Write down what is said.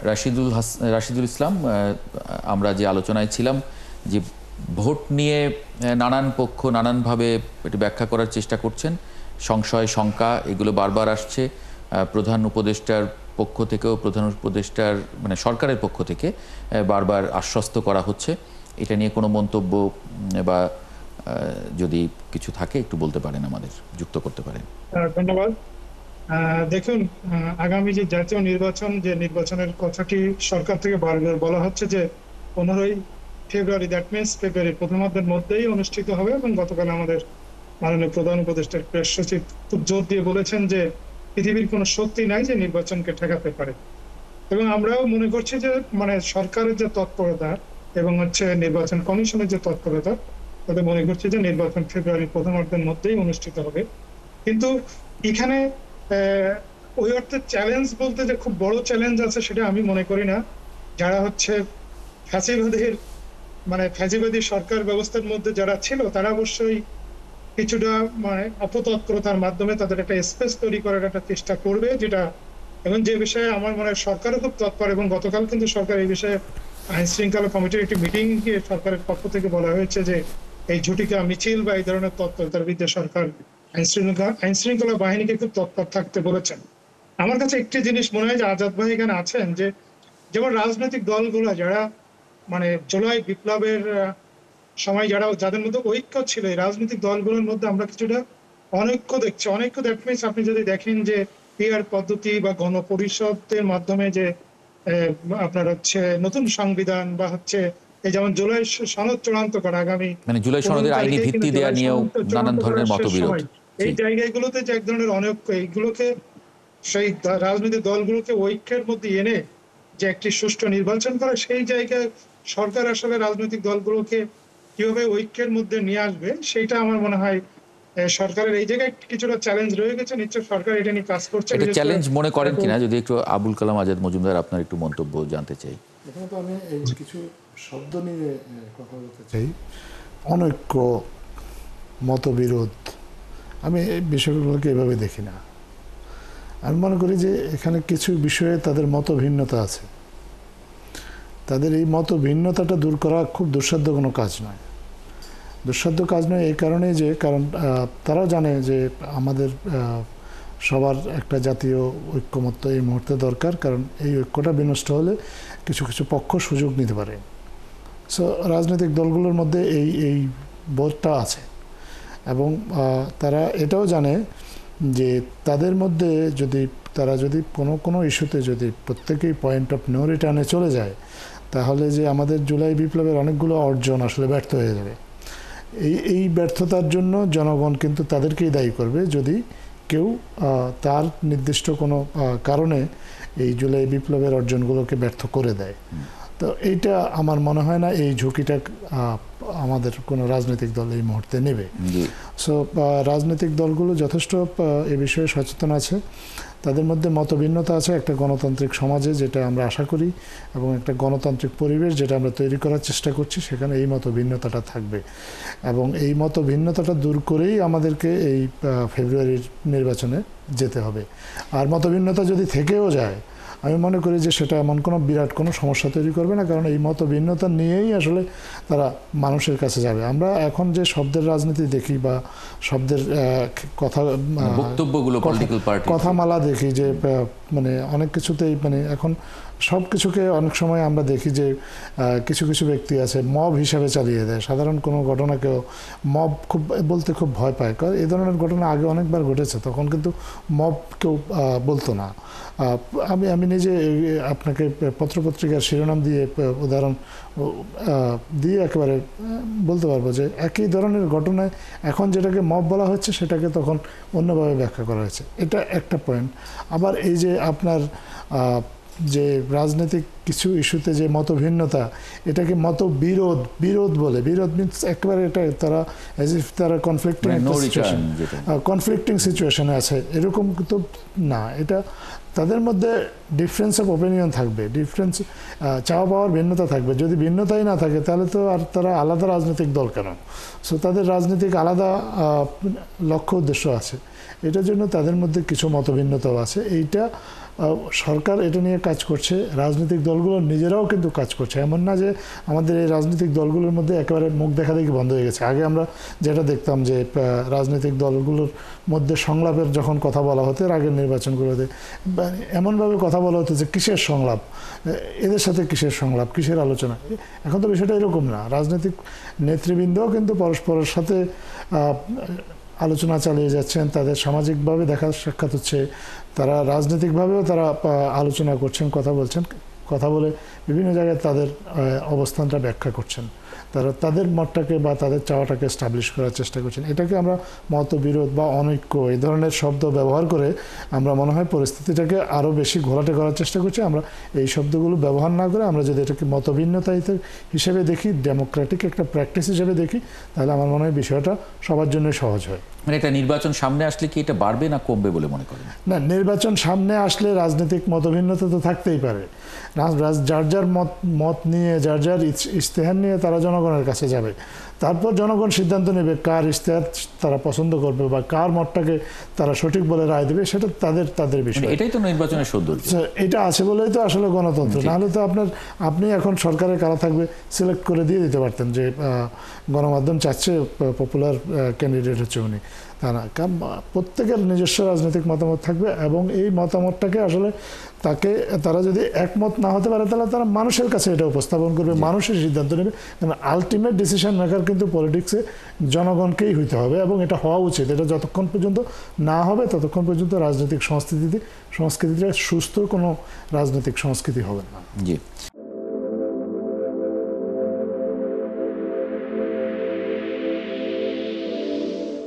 রাশিদুল ইসলাম, আমরা যে আলোচনায় ছিলাম যে ভোট নিয়ে নানান পক্ষ নানানভাবে এটি ব্যাখ্যা করার চেষ্টা করছেন, সংশয় শঙ্কা এগুলো বারবার আসছে। প্রধান উপদেষ্টার পক্ষ থেকেও প্রধান উপদেষ্টার মানে সরকারের পক্ষ থেকে বারবার আশ্বস্ত করা হচ্ছে। এটা নিয়ে কোনো মন্তব্য বা যদি কিছু থাকে একটু বলতে পারেন, আমাদের যুক্ত করতে পারেন। ধন্যবাদ। দেখুন, আগামী যে জাতীয় নির্বাচন, যে নির্বাচনের কথাটি সরকার থেকে বারবার বলা হচ্ছে যে 15ই ফেব্রুয়ারি, দ্যাট মিনস ফেব্রুয়ারি প্রথমার্ধের মধ্যেই অনুষ্ঠিত হবে। এবং গতকাল আমাদের মাননীয় প্রধান উপদেষ্টার প্রেস সচিব খুব জোর দিয়ে বলেছেন যে পৃথিবীর কোনো শক্তি নাই যে নির্বাচনকে ঠেকাতে পারে। এবং আমরাও মনে করছি যে মানে সরকারের যে তৎপরতা এবং নির্বাচন কমিশনের যে তৎপরতা, তাতে মনে করছি যে নির্বাচন ফেব্রুয়ারি প্রথমার্ধের মধ্যেই অনুষ্ঠিত হবে। কিন্তু এখানে ওই অর্থে চ্যালেঞ্জ বলতে যে খুব বড় চ্যালেঞ্জ আছে সেটা আমি মনে করি না। যারা ফ্যাসিবাদী সরকার ব্যবস্থার মধ্যে যারা ছিল, তারা অবশ্যই কিছুটা মানে অপতৎপরতার মাধ্যমে তাদের একটা স্পেস তৈরি করার একটা চেষ্টা করবে, যেটা এবং যে বিষয়ে আমার মনে হয় সরকারও খুব তৎপর। এবং গতকাল কিন্তু সরকার এই বিষয়ে আইন শৃঙ্খলা কমিটির একটি মিটিং সরকারের পক্ষ থেকে বলা হয়েছে যে এই ঝুটিকা মিছিল বা এই ধরনের তৎপরতার বিরুদ্ধে সরকার আইন শৃঙ্খলা বাহিনীকে খুব তৎপর থাকতে বলেছেন। আমার কাছে একটি জিনিস মনে হয় যে আজাদ ভাই এখানে আছেন, যে যেমন রাজনৈতিক দলগুলো যারা মানে জুলাই বিপ্লবের সময় যাদের মধ্যে ঐক্য ছিল, এই রাজনৈতিক দলগুলোর মধ্যে আমরা কিছুটা অনৈক্য দেখছি। অনৈক্য দ্যাট মিনস আপনি যদি দেখেন যে পিআর পদ্ধতি বা গণপরিষদের মাধ্যমে যে আপনার নতুন সংবিধান বা এই যেমন জুলাই সনদ চূড়ান্ত করা, আগামী মানে জুলাই সনদের আইনি ভিত্তি দেয়া নিয়েও নানান ধরনের মতবিরোধ, এই জায়গাগুলোতে যে এক ধরনের অনৈক্য, এইগুলোকে সেই রাজনৈতিক দলগুলোকে ঐক্যের মধ্যে এনে যে একটি সুষ্ঠু নির্বাচন করা, সেই জায়গায় সরকার আসলে রাজনৈতিক দলগুলোকে কিভাবে ঐক্যের মধ্যে নিয়ে আসবে, সেটা আমার মনে হয় সরকারের এই জায়গায় কিছুটা চ্যালেঞ্জ রয়ে গেছে। নিশ্চয় সরকার এটা নিয়ে কাজ করছে। এটা চ্যালেঞ্জ মনে করেন কিনা যদি একটু আবুল কালাম আজাদ মজুমদার আপনার একটু মন্তব্য জানতে চাই। প্রথমত আমি এই কিছু শব্দ নিয়ে কথা বলতে চাই। অনৈক্য, মতবিরোধ, আমি এই বিষয়গুলোকে এভাবে দেখি না। আমি মনে করি যে এখানে কিছু বিষয়ে তাদের মত ভিন্নতা আছে। তাদের এই মত ভিন্নতাটা দূর করা খুব দুঃসাধ্য কোনো কাজ নয়। দুঃসাধ্য কাজ নয় এই কারণেই যে কারণ তারাও জানে যে আমাদের সবার একটা জাতীয় ঐক্যমত্য এই মুহূর্তে দরকার, কারণ এই ঐক্যটা বিনষ্ট হলে কিছু কিছু পক্ষ সুযোগ নিতে পারে। সো রাজনৈতিক দলগুলোর মধ্যে এই বোধটা আছে এবং তারা এটাও জানে যে তাদের মধ্যে তারা যদি কোনো ইস্যুতে যদি প্রত্যেকেই পয়েন্ট অফ নো রিটার্নে চলে যায়, তাহলে যে আমাদের জুলাই বিপ্লবের অনেকগুলো অর্জন আসলে ব্যর্থ হয়ে যাবে। এই ব্যর্থতার জন্য জনগণ কিন্তু তাদেরকেই দায়ী করবে যদি কেউ তার নির্দিষ্ট কোনো কারণে এই জুলাই বিপ্লবের অর্জনগুলোকে ব্যর্থ করে দেয়। তো এইটা আমার মনে হয় না এই ঝুঁকিটা আমাদের কোনো রাজনৈতিক দল এই মুহূর্তে নেবে। সো রাজনৈতিক দলগুলো যথেষ্ট এ বিষয়ে সচেতন আছে। তাদের মধ্যে মতভিন্নতা আছে একটা গণতান্ত্রিক সমাজে, যেটা আমরা আশা করি, এবং একটা গণতান্ত্রিক পরিবেশ যেটা আমরা তৈরি করার চেষ্টা করছি, সেখানে এই মতভিন্নতাটা থাকবে। এবং এই মতভিন্নতাটা দূর করেই আমাদেরকে এই ফেব্রুয়ারির নির্বাচনে যেতে হবে। আর মতভিন্নতা যদি থেকেও যায়, আমি মনে করি যে সেটা এমন কোনো বিরাট কোনো সমস্যা তৈরি করবে না, কারণ এই মতভিন্নতা নিয়েই আসলে তারা মানুষের কাছে যাবে। আমরা এখন যে শব্দের রাজনীতি দেখি বা শব্দের কথামালা দেখি, যে মানে অনেক কিছুতেই মানে এখন সব কিছুকে অনেক সময় আমরা দেখি যে কিছু কিছু ব্যক্তি আছে মব হিসাবে চালিয়ে দেয়। সাধারণ কোনো ঘটনাকেও মব বলতে খুব ভয় পায়, কারণ এই ধরনের ঘটনা আগে অনেকবার ঘটেছে, তখন কিন্তু মব কেউ বলতো না। আমি নিজে আপনাকে পত্রপত্রিকার শিরোনাম দিয়ে উদাহরণ দিয়ে একেবারে বলতে পারবো যে একই ধরনের ঘটনায় এখন যেটাকে মব বলা হচ্ছে সেটাকে তখন অন্যভাবে ব্যাখ্যা করা হয়েছে। এটা একটা পয়েন্ট। আবার এই যে আপনার যে রাজনৈতিক কিছু ইস্যুতে যে মতভিন্নতা, এটাকে বিরোধ বলে। বিরোধ মিনস একেবারে এটা তারা কনফ্লিক্টিং সিচুয়েশনে আছে, এরকম তো না। এটা তাদের মধ্যে ডিফারেন্স অফ ওপিনিয়ন থাকবে, চাওয়া পাওয়ার ভিন্নতা থাকবে। যদি ভিন্নতাই না থাকে তাহলে তো আর তারা আলাদা রাজনৈতিক দল কেন? সো তাদের রাজনৈতিক আলাদা লক্ষ্য উদ্দেশ্য আছে, এটার জন্য তাদের মধ্যে কিছু মতভিন্নতাও আছে। এইটা সরকার এটা নিয়ে কাজ করছে, রাজনৈতিক দলগুলো নিজেরাও কিন্তু কাজ করছে। এমন না যে আমাদের এই রাজনৈতিক দলগুলোর মধ্যে একেবারে মুখ দেখাদেখি বন্ধ হয়ে গেছে। আগে আমরা যেটা দেখতাম যে রাজনৈতিক দলগুলোর মধ্যে সংলাপের যখন কথা বলা হতো এর আগের নির্বাচনগুলোতে এমনভাবে কথা বলা হতো যে কিসের সংলাপ, এদের সাথে কিসের সংলাপ, কিসের আলোচনা। এখন তো বিষয়টা এরকম না, রাজনৈতিক নেতৃবৃন্দও কিন্তু পরস্পরের সাথে আলোচনা চালিয়ে যাচ্ছেন, তাদের সামাজিকভাবে দেখা সাক্ষাৎ হচ্ছে, তারা রাজনৈতিকভাবেও তারা আলোচনা করছেন, কথা বলছেন, কথা বলে বিভিন্ন জায়গায় তাদের অবস্থানটা ব্যাখ্যা করছেন, তারা তাদের মতটাকে বা তাদের চাওয়াটাকে এস্টাবলিশ করার চেষ্টা করছেন। এটাকে আমরা মতবিরোধ বা অনৈক্য এই ধরনের শব্দ ব্যবহার করে আমরা মনে হয় পরিস্থিতিটাকে আরও বেশি ঘোলাটে করার চেষ্টা করছি। আমরা এই শব্দগুলো ব্যবহার না করে আমরা যদি এটাকে মতভিন্নতা হিসেবে দেখি, ডেমোক্রেটিক একটা প্র্যাকটিস হিসেবে দেখি, তাহলে আমার মনে হয় বিষয়টা সবার জন্য সহজ হয়। মানে এটা নির্বাচন সামনে আসলে কি এটা বাড়বে না কমবে বলে মনে করেন? না, নির্বাচন সামনে আসলে রাজনৈতিক মতভিন্নতা তো থাকতেই পারে। যার যার মত নিয়ে, যার যার ইশতেহার নিয়ে তারা জনগণের কাছে যাবে, তারপর জনগণ সিদ্ধান্ত নেবে কার ইশতেহার তারা পছন্দ করবে বা কার মতটাকে তারা সঠিক বলে রায় দেবে, সেটা তাদের বিষয়। এটাই তো নির্বাচনের সৌন্দর্য। এটা আছে বলেই তো আসলে গণতন্ত্র। নাহলে তো আপনি এখন সরকারের কারা থাকবে সিলেক্ট করে দিয়ে দিতে পারতেন যে গণমাধ্যম চাচ্ছে পপুলার ক্যান্ডিডেট হচ্ছে উনি, তা না। কারণ প্রত্যেকের নিজস্ব রাজনৈতিক মতামত থাকবে এবং এই মতামতটাকে আসলে তারা যদি একমত না হতে পারে তাহলে তারা মানুষের কাছে এটা উপস্থাপন করবে, মানুষের সিদ্ধান্ত নেবে। কারণ আলটিমেট ডিসিশন মেকার কিন্তু পলিটিক্সে জনগণকেই হইতে হবে এবং এটা হওয়া উচিত। এটা যতক্ষণ পর্যন্ত না হবে ততক্ষণ পর্যন্ত রাজনৈতিক সংস্কৃতিটা সুস্থ কোনো রাজনৈতিক সংস্কৃতি হবে না। জি।